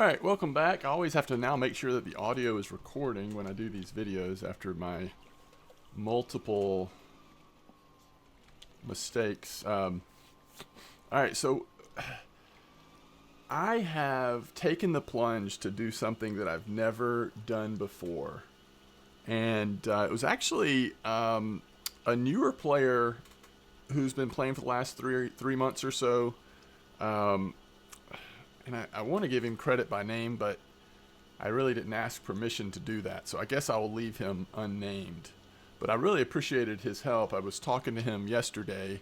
Alright, welcome back. I always have to now make sure that the audio is recording when I do these videos after my multiple mistakes. Alright, so I have taken the plunge to do something that I've never done before. And it was actually a newer player who's been playing for the last three months or so. And I want to give him credit by name, but I really didn't ask permission to do that. So I guess I will leave him unnamed. But I really appreciated his help. I was talking to him yesterday,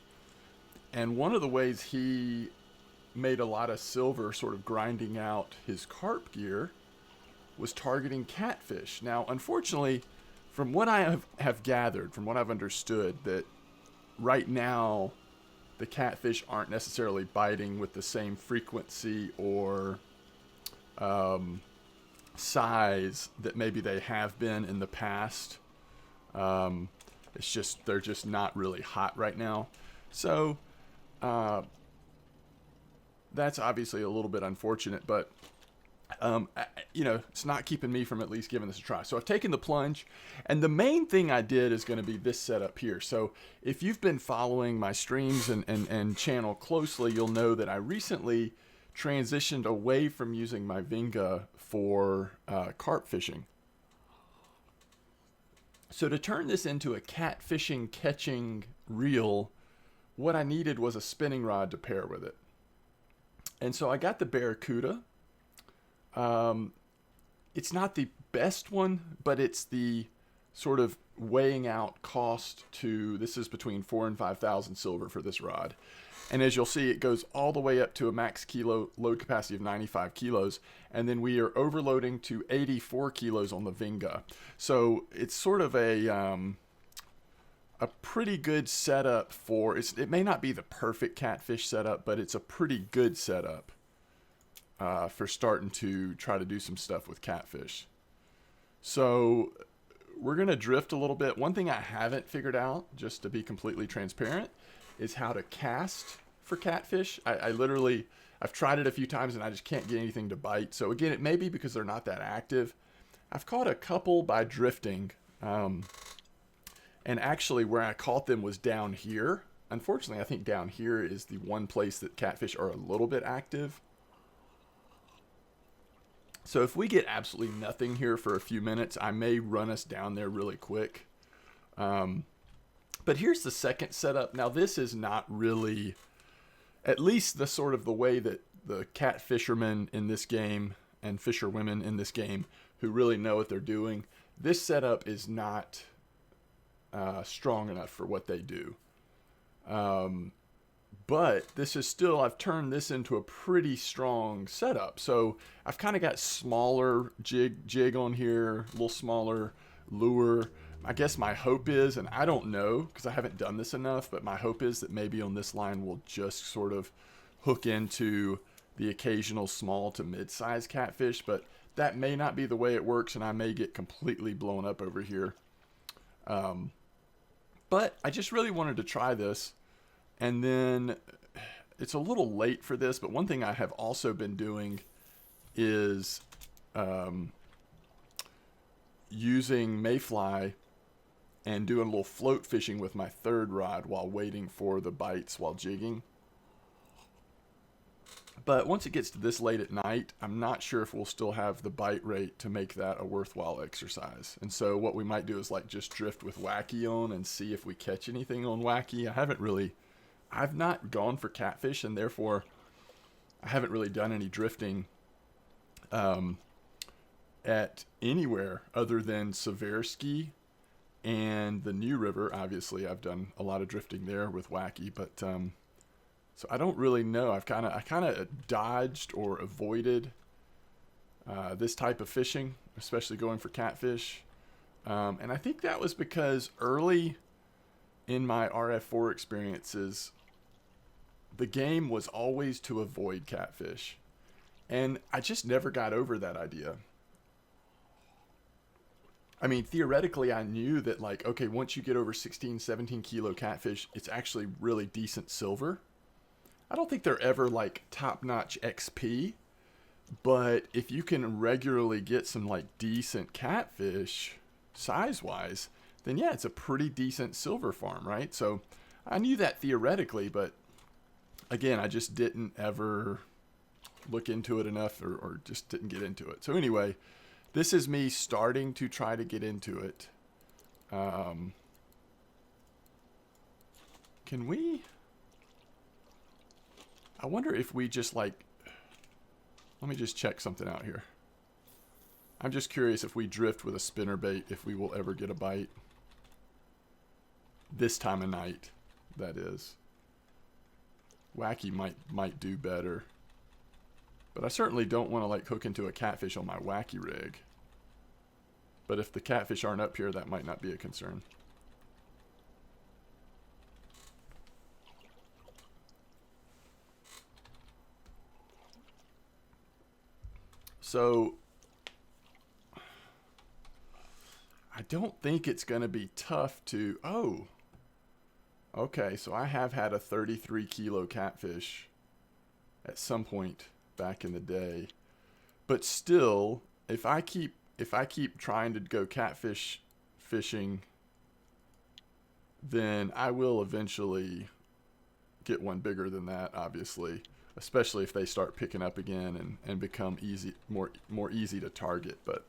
and one of the ways he made a lot of silver sort of grinding out his carp gear was targeting catfish. Now, unfortunately, from what I have gathered, from what I've understood, that right now the catfish aren't necessarily biting with the same frequency or size that maybe they have been in the past. It's just they're just not really hot right now. So that's obviously a little bit unfortunate, but it's not keeping me from at least giving this a try. So I've taken the plunge, and the main thing I did is going to be this setup here. So if you've been following my streams and channel closely, you'll know that I recently transitioned away from using my Vinga for carp fishing. So to turn this into a catfishing catching reel, what I needed was a spinning rod to pair with it. And so I got the Barracuda. It's not the best one, but it's the sort of weighing out cost to, this is between 4,000 and 5,000 silver for this rod. And as you'll see, it goes all the way up to a max kilo load capacity of 95 kilos. And then we are overloading to 84 kilos on the Vinga. So it's sort of a pretty good setup for, it may not be the perfect catfish setup, but it's a pretty good setup for starting to try to do some stuff with catfish. So we're going to drift a little bit. One thing I haven't figured out, just to be completely transparent, is how to cast for catfish. I've tried it a few times and I just can't get anything to bite. So again, it may be because they're not that active. I've caught a couple by drifting. And actually where I caught them was down here. Unfortunately, I think down here is the one place that catfish are a little bit active. So if we get absolutely nothing here for a few minutes, I may run us down there really quick. But here's the second setup. Now this is not really, at least the sort of the way that the cat fishermen in this game and fisherwomen in this game who really know what they're doing, this setup is not strong enough for what they do. But this is still, I've turned this into a pretty strong setup. So I've kind of got smaller jig on here, a little smaller lure. I guess my hope is, and I don't know because I haven't done this enough, but my hope is that maybe on this line we'll just sort of hook into the occasional small to mid-sized catfish. But that may not be the way it works, and I may get completely blown up over here. But I just really wanted to try this. And then it's a little late for this, but one thing I have also been doing is using mayfly and doing a little float fishing with my third rod while waiting for the bites while jigging. But once it gets to this late at night, I'm not sure if we'll still have the bite rate to make that a worthwhile exercise. And so what we might do is like just drift with wacky on and see if we catch anything on wacky. I've not gone for catfish, and therefore I haven't really done any drifting at anywhere other than Seversky and the New River. Obviously, I've done a lot of drifting there with wacky, but so I don't really know. I kind of dodged or avoided this type of fishing, especially going for catfish, and I think that was because early in my RF4 experiences, the game was always to avoid catfish. And I just never got over that idea. I mean, theoretically, I knew that, like, okay, once you get over 16, 17 kilo catfish, it's actually really decent silver. I don't think they're ever, like, top-notch XP. But if you can regularly get some like decent catfish size wise, then yeah, it's a pretty decent silver farm, right? So I knew that theoretically, but again, I just didn't ever look into it enough, or just didn't get into it. So anyway, this is me starting to try to get into it. Can we? I wonder if we just like, let me just check something out here. I'm just curious if we drift with a spinnerbait, if we will ever get a bite. This time of night, that is. Wacky might do better. But I certainly don't want to like hook into a catfish on my wacky rig. But if the catfish aren't up here, that might not be a concern. So I don't think it's going to be tough to... Oh, okay. So I have had a 33 kilo catfish at some point back in the day. But still, if I keep trying to go catfish fishing, then I will eventually get one bigger than that, obviously. Especially if they start picking up again and become more easy to target. But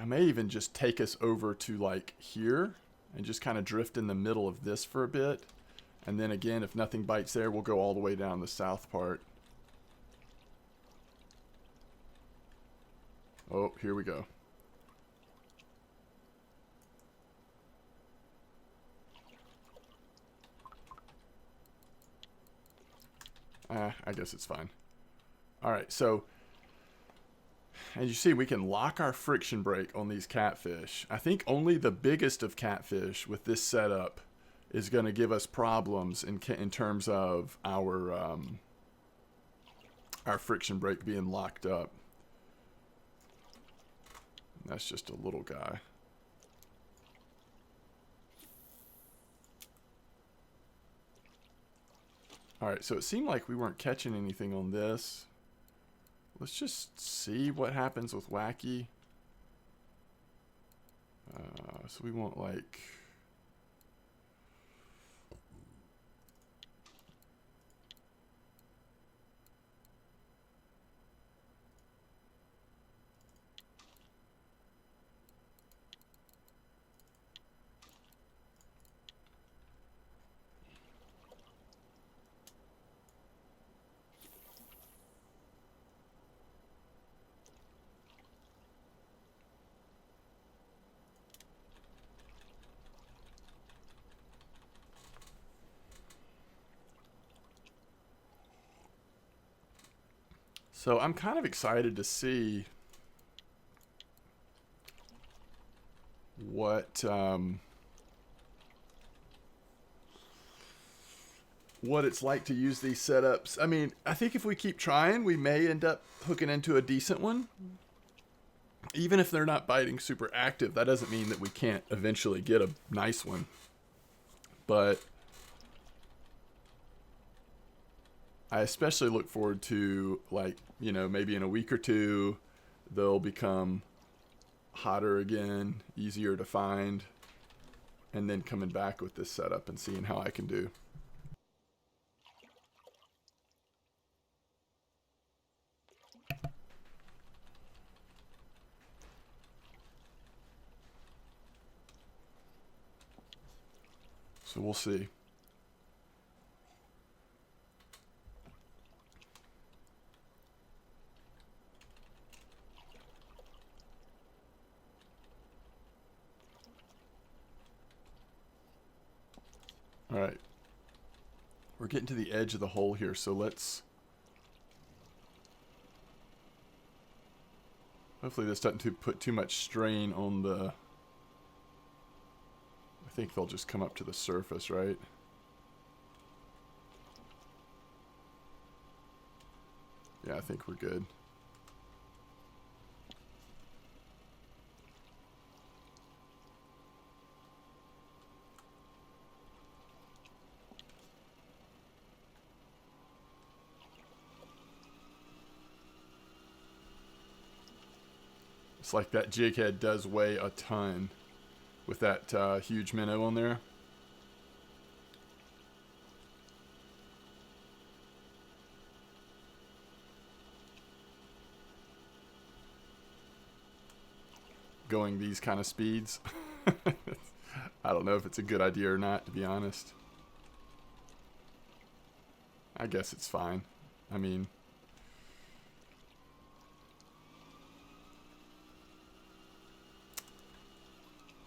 I may even just take us over to like here and just kind of drift in the middle of this for a bit. And then again, if nothing bites there, we'll go all the way down the south part. Oh, here we go. I guess it's fine. All right, so as you see, we can lock our friction brake on these catfish. I think only the biggest of catfish with this setup is going to give us problems in terms of our friction brake being locked up. That's just a little guy. Alright, so it seemed like we weren't catching anything on this. Let's just see what happens with Wacky. So we want like... So I'm kind of excited to see what it's like to use these setups. I mean, I think if we keep trying, we may end up hooking into a decent one. Even if they're not biting super active, that doesn't mean that we can't eventually get a nice one. But I especially look forward to, like, you know, maybe in a week or two, they'll become hotter again, easier to find, and then coming back with this setup and seeing how I can do. So we'll see. All right. We're getting to the edge of the hole here, so let's... Hopefully this doesn't put too much strain on the... I think they'll just come up to the surface, right? Yeah, I think we're good. It's like that jig head does weigh a ton with that huge minnow on there. Going these kind of speeds. I don't know if it's a good idea or not, to be honest. I guess it's fine. I mean,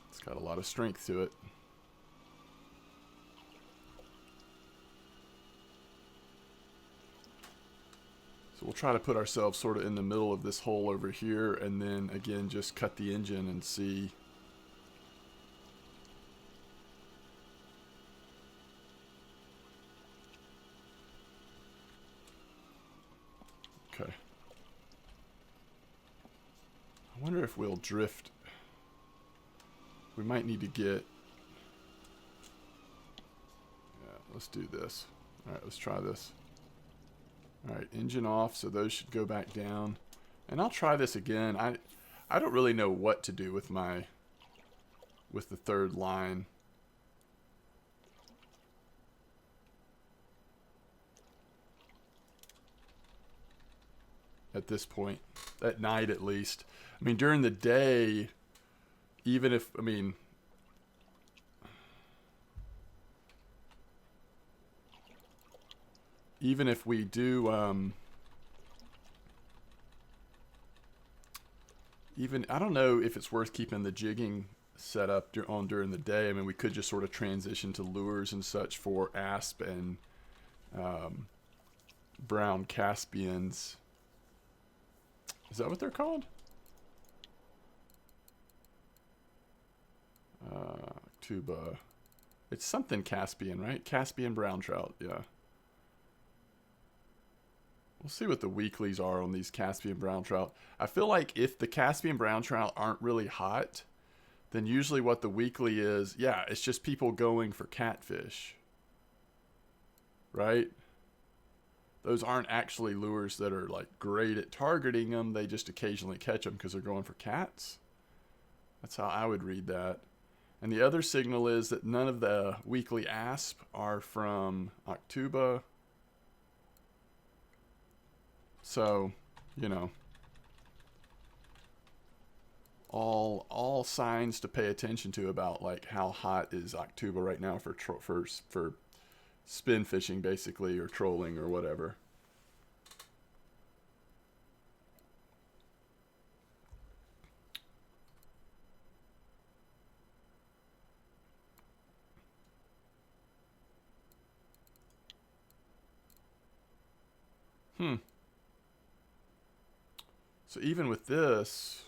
it's got a lot of strength to it. So we'll try to put ourselves sort of in the middle of this hole over here, and then again just cut the engine and see. Okay. I wonder if we'll drift. We might need to get... Yeah, let's do this. Alright, let's try this. Alright, engine off, so those should go back down. And I'll try this again. I don't really know what to do with the third line. At this point. At night, at least. I mean, during the day, even if, I mean... Even if we do, I don't know if it's worth keeping the jigging set up on during the day. I mean, we could just sort of transition to lures and such for asp and brown Caspians. Is that what they're called? Akhtuba. It's something Caspian, right? Caspian brown trout, yeah. We'll see what the weeklies are on these Caspian brown trout. I feel like if the Caspian brown trout aren't really hot, then usually what the weekly is, yeah, it's just people going for catfish. Right? Those aren't actually lures that are like great at targeting them. They just occasionally catch them because they're going for cats. That's how I would read that. And the other signal is that none of the weekly asp are from Akhtuba. So, you know, all signs to pay attention to about like how hot is Akhtuba right now for spin fishing, basically, or trolling or whatever. So even with this,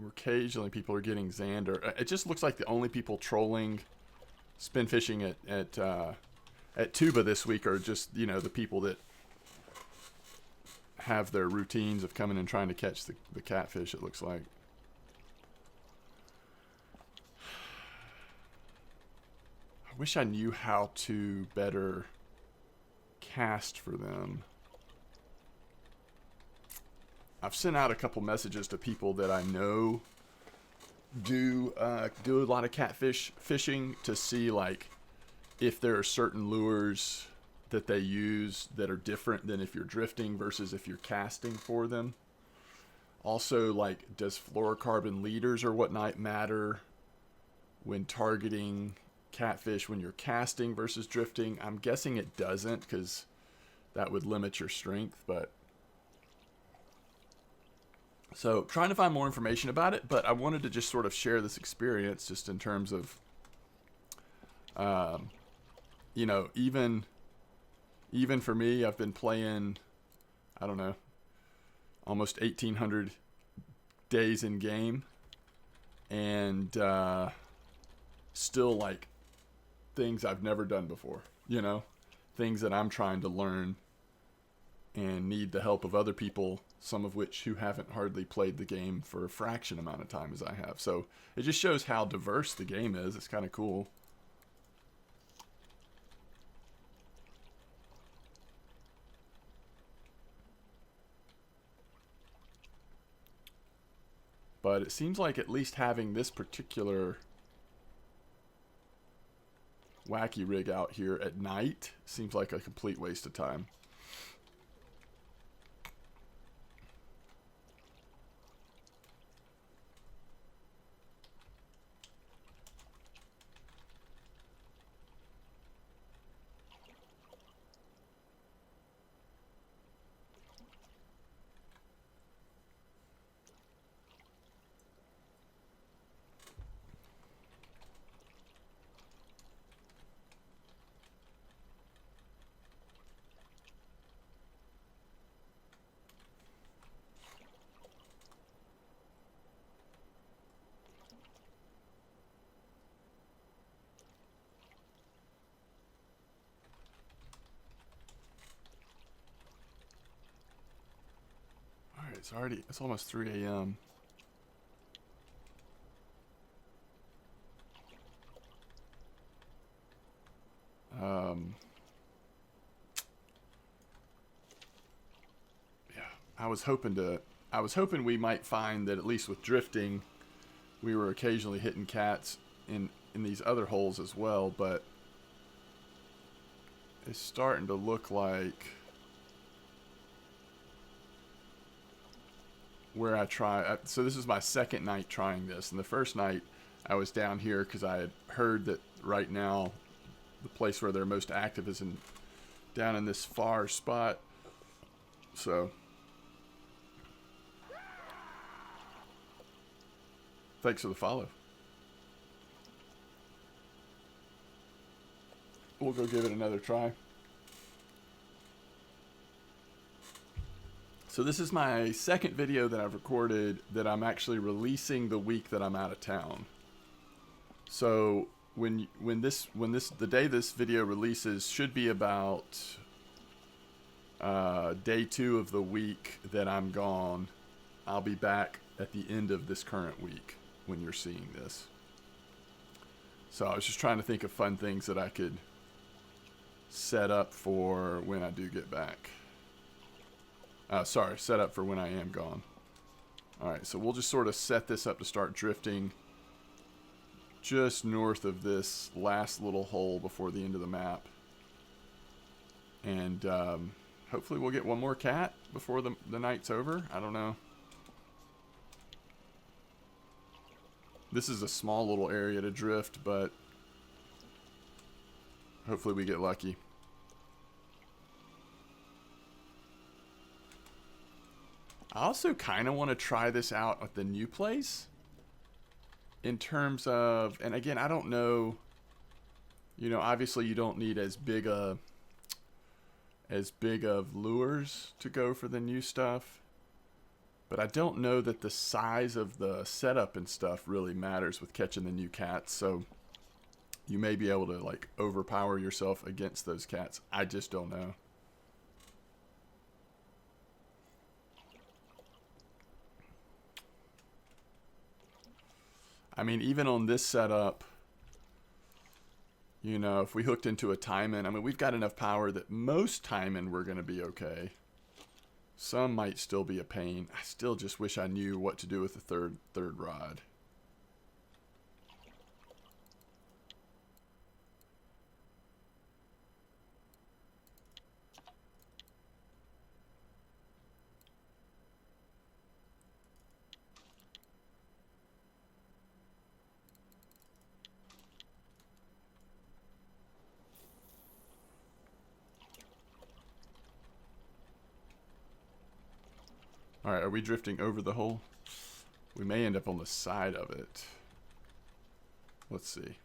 occasionally people are getting Xander. It just looks like the only people trolling, spin fishing at Tuba this week are just, you know, the people that have their routines of coming and trying to catch the catfish, it looks like. I wish I knew how to better cast for them. I've sent out a couple messages to people that I know do a lot of catfish fishing to see like if there are certain lures that they use that are different than if you're drifting versus if you're casting for them. Also, like, does fluorocarbon leaders or whatnot matter when targeting catfish when you're casting versus drifting? I'm guessing it doesn't because that would limit your strength, but... So, trying to find more information about it, but I wanted to just sort of share this experience just in terms of, you know, even for me, I've been playing, I don't know, almost 1,800 days in game, and still, like, things I've never done before, you know? Things that I'm trying to learn and need the help of other people, some of which who haven't hardly played the game for a fraction amount of time as I have. So it just shows how diverse the game is. It's kind of cool. But it seems like at least having this particular wacky rig out here at night seems like a complete waste of time. It's almost 3 a.m. Yeah, I was hoping we might find that at least with drifting, we were occasionally hitting cats in these other holes as well, but it's starting to look like where I try. So this is my second night trying this, and the first night I was down here because I had heard that right now the place where they're most active is down in this far spot. So thanks for the follow. We'll go give it another try. So this is my second video that I've recorded that I'm actually releasing the week that I'm out of town. So when the day this video releases should be about day 2 of the week that I'm gone. I'll be back at the end of this current week when you're seeing this. So I was just trying to think of fun things that I could set up for when I do get back. Set up for when I am gone. Alright, so we'll just sort of set this up to start drifting just north of this last little hole before the end of the map. And hopefully we'll get one more cat before the night's over. I don't know. This is a small little area to drift, but hopefully we get lucky. I also kind of want to try this out at the new place in terms of, and again, I don't know, you know, obviously you don't need as big of lures to go for the new stuff, but I don't know that the size of the setup and stuff really matters with catching the new cats, so you may be able to like overpower yourself against those cats. I just don't know. I mean, even on this setup, you know, if we hooked into a timing, I mean, we've got enough power that most timing we're going to be okay. Some might still be a pain. I still just wish I knew what to do with the third rod. Alright, are we drifting over the hole? We may end up on the side of it. Let's see.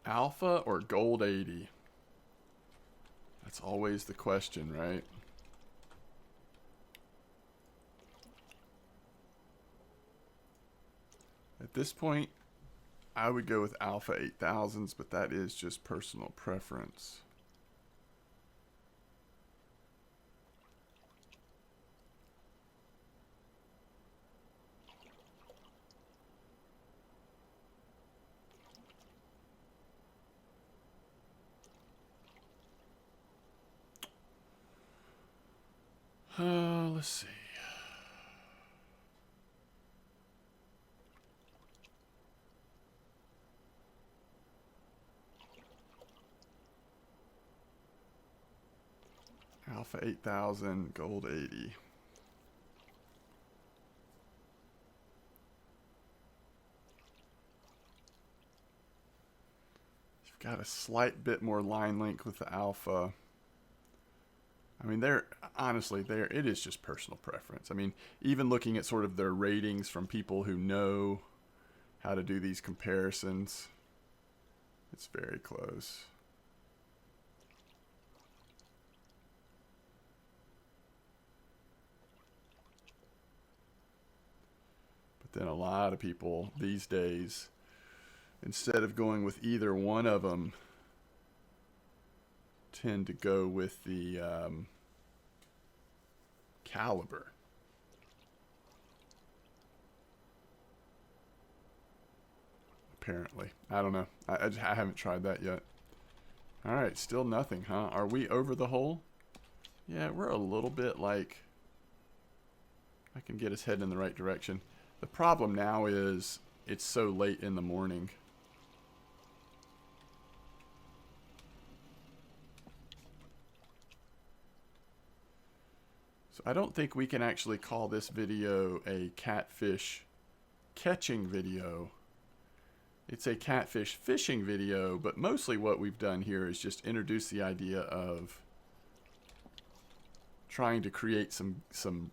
Alpha or gold 80? That's always the question, right? At this point, I would go with alpha 8000s, but that is just personal preference. Let's see. Alpha 8000, gold 80. You've got a slight bit more line length with the alpha. I mean, honestly, it is just personal preference. I mean, even looking at sort of their ratings from people who know how to do these comparisons, it's very close. But then a lot of people these days, instead of going with either one of them, tend to go with the caliber. Apparently. I don't know. I haven't tried that yet. Alright, still nothing, huh? Are we over the hole? Yeah, we're a little bit like... I can get us heading in the right direction. The problem now is it's so late in the morning. So I don't think we can actually call this video a catfish catching video. It's a catfish fishing video, but mostly what we've done here is just introduce the idea of trying to create some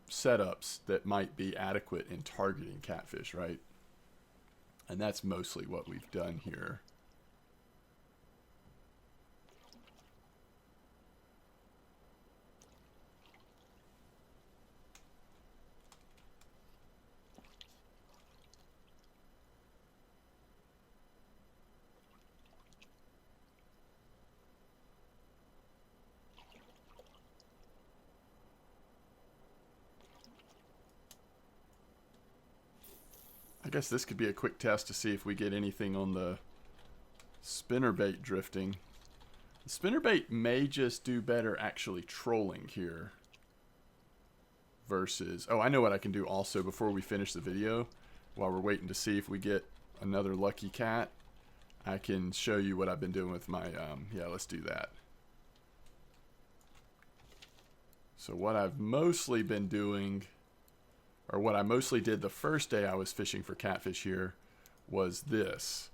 setups that might be adequate in targeting catfish, right? And that's mostly what we've done here. I guess this could be a quick test to see if we get anything on the spinnerbait drifting. The spinnerbait may just do better actually trolling here versus... Oh, I know what I can do also before we finish the video. While we're waiting to see if we get another lucky cat, I can show you what I've been doing with my... yeah, let's do that. So what I've mostly been doing... or what I mostly did the first day I was fishing for catfish here was this,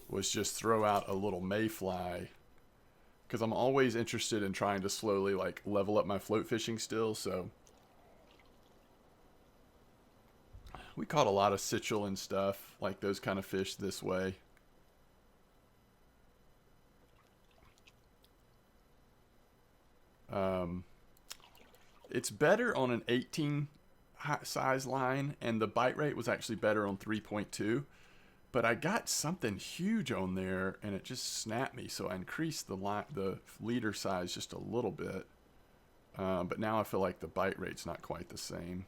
was just throw out a little mayfly, because I'm always interested in trying to slowly like level up my float fishing still. So we caught a lot of sitchel and stuff, like those kind of fish this way. It's better on an 18 size line, and the bite rate was actually better on 3.2, but I got something huge on there and it just snapped me, so I increased the leader size just a little bit, but now I feel like the bite rate's not quite the same.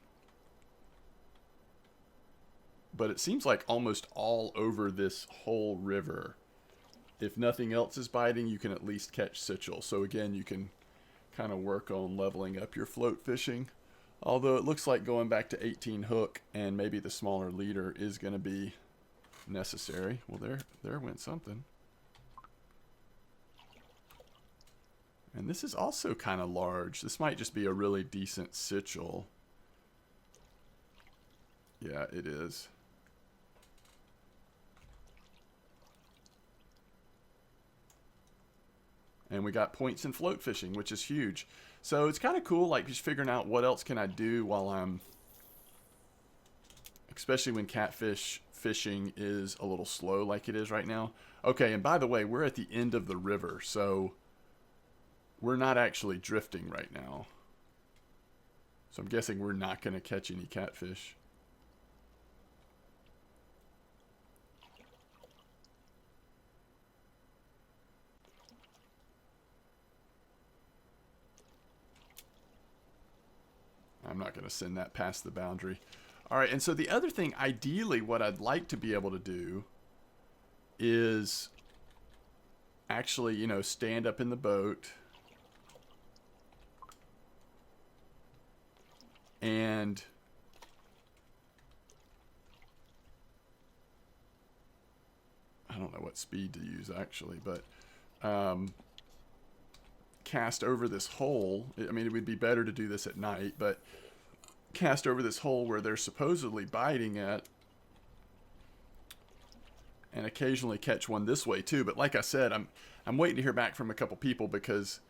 But it seems like almost all over this whole river, if nothing else is biting, you can at least catch sitchel. So again, you can kind of work on leveling up your float fishing. Although it looks like going back to 18 hook and maybe the smaller leader is going to be necessary. Well, there went something. And this is also kind of large. This might just be a really decent sitchel. Yeah, it is. And we got points in float fishing, which is huge. So it's kind of cool, like just figuring out what else can I do while I'm, especially when catfish fishing is a little slow like it is right now. Okay, and by the way, we're at the end of the river, so we're not actually drifting right now. So I'm guessing we're not going to catch any catfish. I'm not going to send that past the boundary. All right, and so the other thing, ideally, what I'd like to be able to do is actually, you know, stand up in the boat and I don't know what speed to use actually, but cast over this hole. I mean, it would be better to do this at night, but cast over this hole where they're supposedly biting at, and occasionally catch one this way too. But like I said, I'm waiting to hear back from a couple people because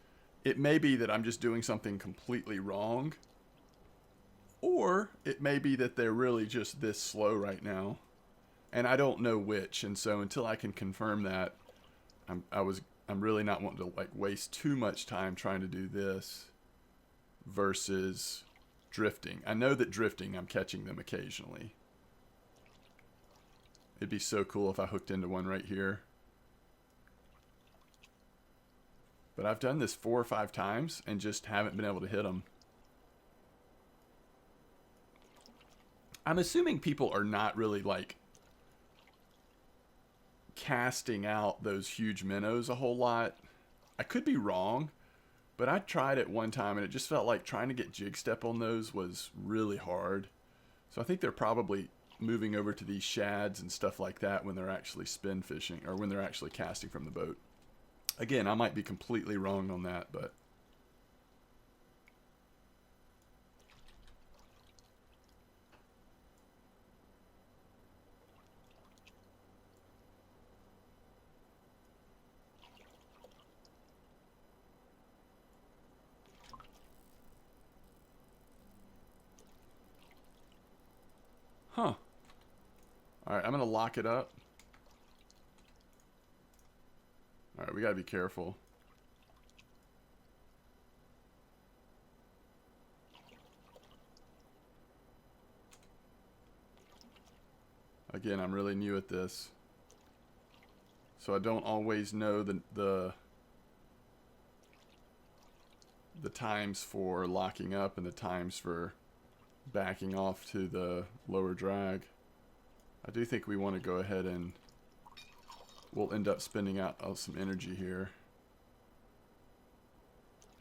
it may be that I'm just doing something completely wrong, or it may be that they're really just this slow right now, and I don't know which. And so until I can confirm that, I'm really not wanting to like waste too much time trying to do this versus drifting. I know that drifting, I'm catching them occasionally. It'd be so cool if I hooked into one right here. But I've done this 4 or 5 times and just haven't been able to hit them. I'm assuming people are not really like casting out those huge minnows a whole lot. I could be wrong, but I tried it one time and it just felt like trying to get jig step on those was really hard. So I think they're probably moving over to these shads and stuff like that when they're actually spin fishing or when they're actually casting from the boat. Again, I might be completely wrong on that, but huh. All right, I'm going to lock it up. All right, we got to be careful. Again, I'm really new at this, so I don't always know the times for locking up and the times for backing off to the lower drag. I do think we want to go ahead and we'll end up spending out some energy here.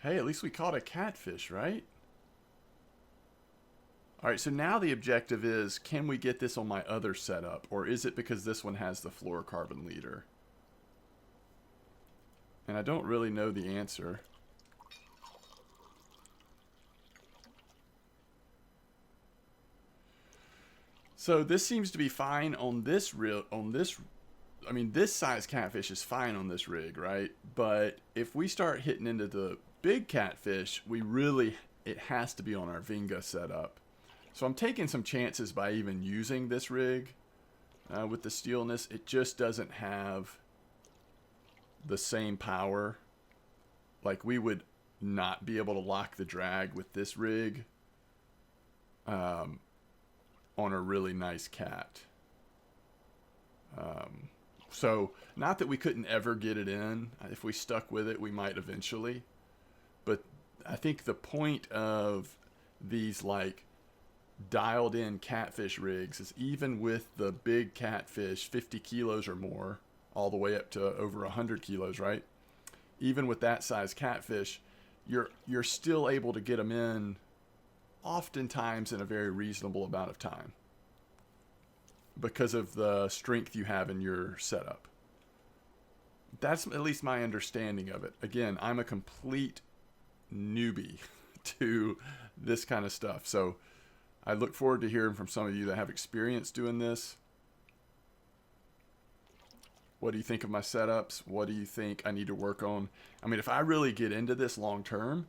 Hey, at least we caught a catfish, right? All right, so now the objective is, can we get this on my other setup? Or is it because this one has the fluorocarbon leader? And I don't really know the answer. So this seems to be fine on this reel. I mean, this size catfish is fine on this rig, right? But if we start hitting into the big catfish, it has to be on our Vinga setup. So I'm taking some chances by even using this rig with the steelness. It just doesn't have the same power. Like, we would not be able to lock the drag with this rig on a really nice cat. So not that we couldn't ever get it in. If we stuck with it, we might eventually. But I think the point of these like dialed in catfish rigs is, even with the big catfish, 50 kilos or more, all the way up to over 100 kilos, right? Even with that size catfish, you're still able to get them in oftentimes in a very reasonable amount of time because of the strength you have in your setup. That's at least my understanding of it. Again, I'm a complete newbie to this kind of stuff. So I look forward to hearing from some of you that have experience doing this. What do you think of my setups? What do you think I need to work on? I mean, if I really get into this long term,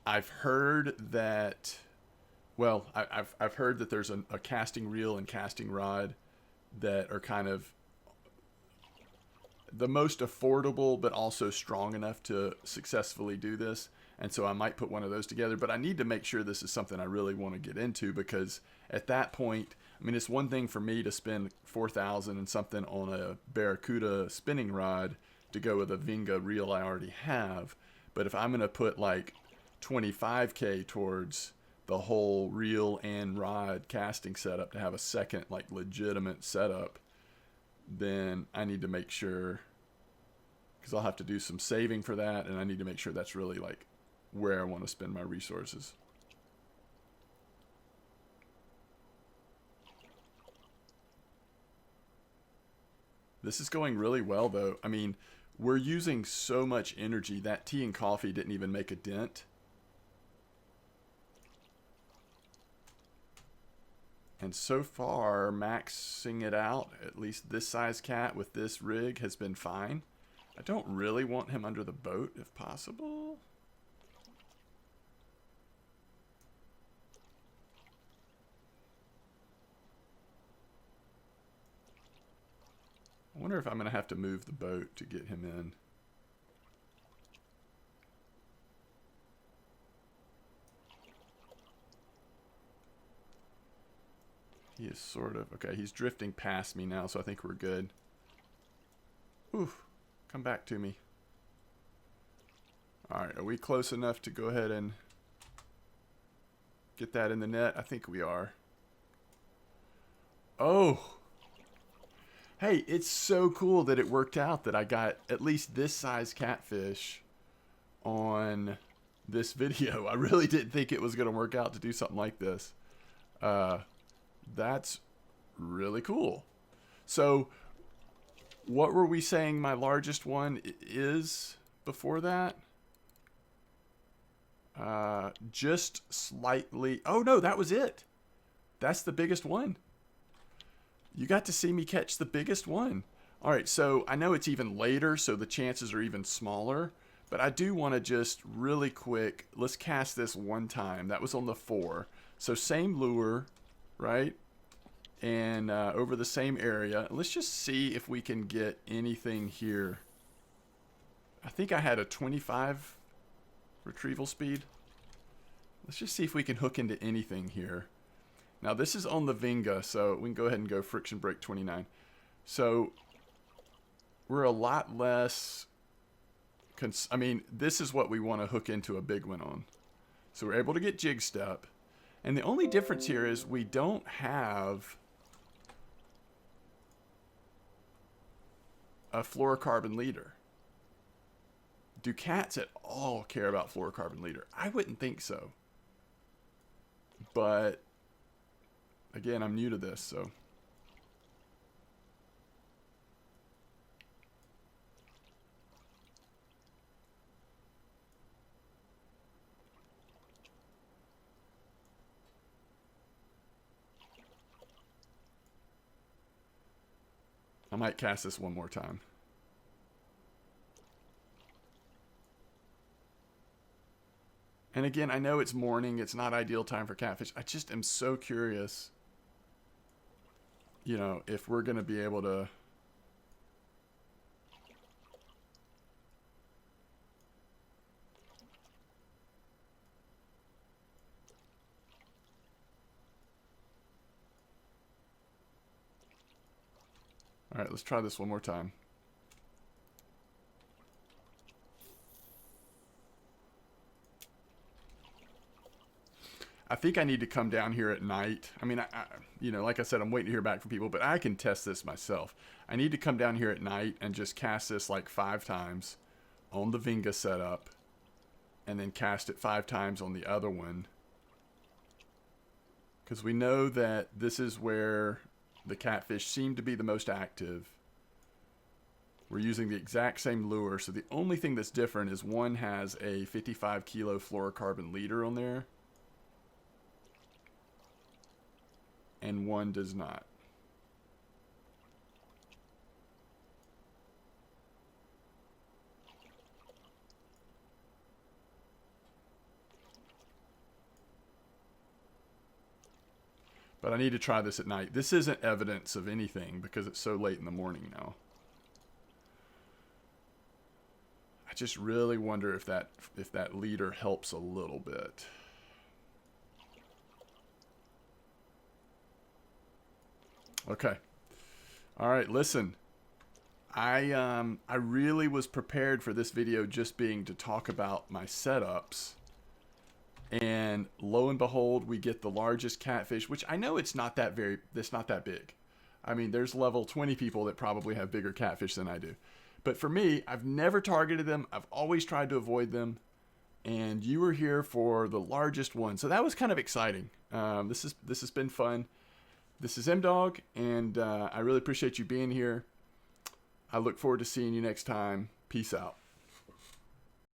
I've heard that, well, I've heard that there's a casting reel and casting rod that are kind of the most affordable, but also strong enough to successfully do this. And so I might put one of those together, but I need to make sure this is something I really want to get into, because at that point, I mean, it's one thing for me to spend $4,000 and something on a Barracuda spinning rod to go with a Vinga reel I already have. But if I'm going to put like 25K towards the whole reel and rod casting setup to have a second like legitimate setup, then I need to make sure, because I'll have to do some saving for that, and I need to make sure that's really like where I want to spend my resources. This is going really well though. I mean, we're using so much energy. That tea and coffee didn't even make a dent. And so far, maxing it out, at least this size cat with this rig has been fine. I don't really want him under the boat if possible. I wonder if I'm going to have to move the boat to get him in. He is sort of... Okay, he's drifting past me now, so I think we're good. Oof. Come back to me. Alright, are we close enough to go ahead and get that in the net? I think we are. Oh! Hey, it's so cool that it worked out that I got at least this size catfish on this video. I really didn't think it was going to work out to do something like this. That's really cool. So, what were we saying my largest one is before that? Just slightly... Oh, no, that was it. That's the biggest one. You got to see me catch the biggest one. All right, so I know it's even later, so the chances are even smaller. But I do want to just really quick, let's cast this one time. That was on the 4. So same lure, right? And over the same area. Let's just see if we can get anything here. I think I had a 25 retrieval speed. Let's just see if we can hook into anything here. Now this is on the Vinga, so we can go ahead and go friction break 29. So we're a lot less... I mean, this is what we want to hook into a big one on. So we're able to get jig step. And the only difference here is we don't have a fluorocarbon leader. Do cats at all care about fluorocarbon leader? I wouldn't think so. But... Again, I'm new to this, so... I might cast this one more time. And again, I know it's morning, it's not ideal time for catfish. I just am so curious, you know, if we're going to be able to... All right, let's try this one more time. I think I need to come down here at night. I mean, you know, like I said, I'm waiting to hear back from people, but I can test this myself. I need to come down here at night and just cast this like 5 times on the Vinga setup, and then cast it 5 times on the other one. Because we know that this is where the catfish seem to be the most active. We're using the exact same lure, so the only thing that's different is one has a 55 kilo fluorocarbon leader on there, and one does not. But I need to try this at night. This isn't evidence of anything because it's so late in the morning now. I just really wonder if that leader helps a little bit. Okay. All right, listen. I really was prepared for this video just being to talk about my setups. And lo and behold, we get the largest catfish, which I know it's not that big. I mean, there's level 20 people that probably have bigger catfish than I do. But for me, I've never targeted them. I've always tried to avoid them. And you were here for the largest one. So that was kind of exciting. This has been fun. This is MDawg, and I really appreciate you being here. I look forward to seeing you next time. Peace out.